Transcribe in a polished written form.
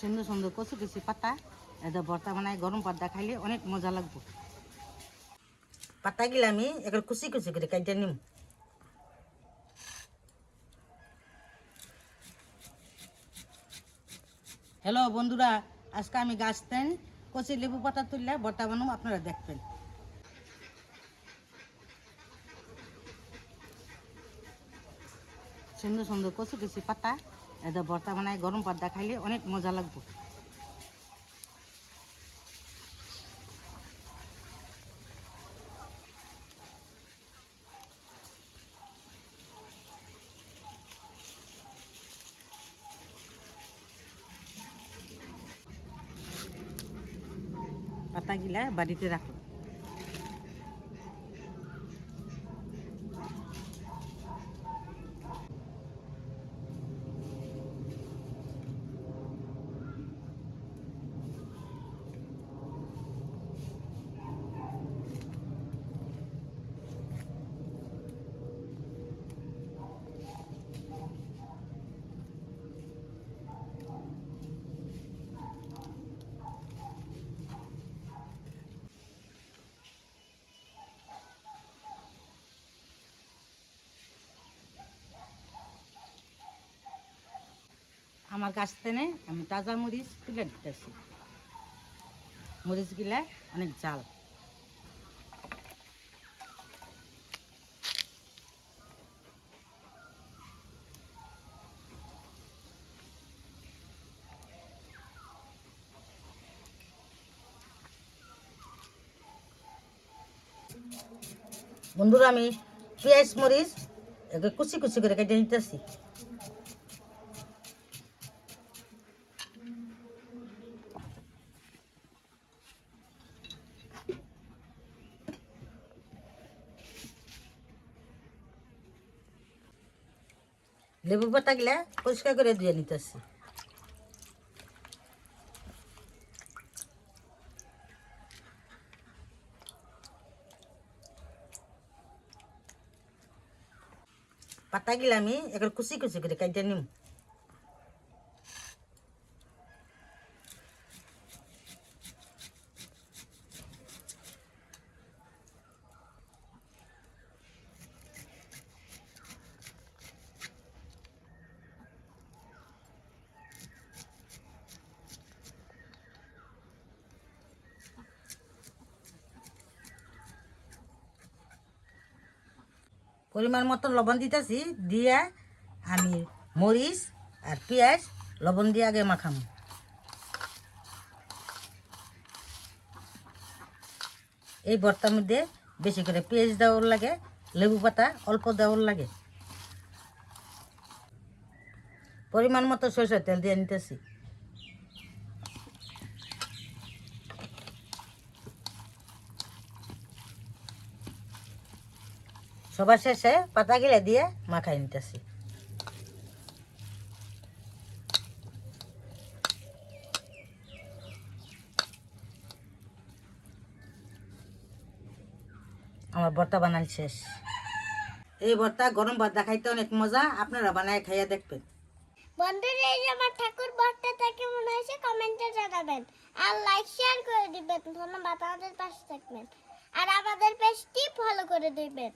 সুন্দর সুন্দর কচু কচু পাতা এটা ভর্তা বানায় গরম পাতা খাইলে অনেক মজা লাগবে। পাতা গিলা আমি একবার কুচি কুচি করে কাটে নিম। হ্যালো বন্ধুরা, আজকে আমি গাছ তেন কচি লেবু পাতা তুললে ভর্তা বানাবো, আপনারা দেখবেন। সুন্দর সুন্দর কচু কচু পাতা এটা ভর্তা বানায় গরম পাতা খাইলে অনেক মজা লাগবে। পাতাগুলা বাড়িতে রাখো। আমার গাছ থেকে আমি তাজা মরিচ তুলে দিতেছি। মরিচগুলা অনেক জাল। বন্ধুরা, আমি পেঁয়াজ মরিচ কুচি কুচি করে কেটে নিতেছি। লেবু পাতা গিলা পরিষ্কার করে ধুয়ে নিতেছি। পাতা গিলা আমি একবার কুচি কুচি করে কেটে নিম। পরিমাণ মতো লবণ দিতেছি, দিয়ে আমি মরিচ আর পেঁয়াজ লবণ দিয়ে আগে মাখাম। এই ভর্তার মধ্যে বেশি করে পেঁয়াজ দেওয়ার লাগে, লেবু পাতা অল্প দেওয়ার লাগে। পরিমাণ মতো সরষের তেল দিয়ে নিতেছি। সবার শেষে পাতা গিলা দিয়ে মাখাই নিতেছি। আমার ভর্তা বানানো শেষ। এই ভর্তা গরম ভাত খাইতে অনেক মজা, আপনারা বানায় খাইয়া দেখবেন। বন্ধুরা, এই আমার ঠাকুর ভর্তাটা কেমন হয়েছে কমেন্টে জানাবেন আর লাইক শেয়ার করে দিবেন। ধন্যবাদ, আমাদের পাশে থাকবেন আর আমাদের পেজটি ফলো করে দিবেন।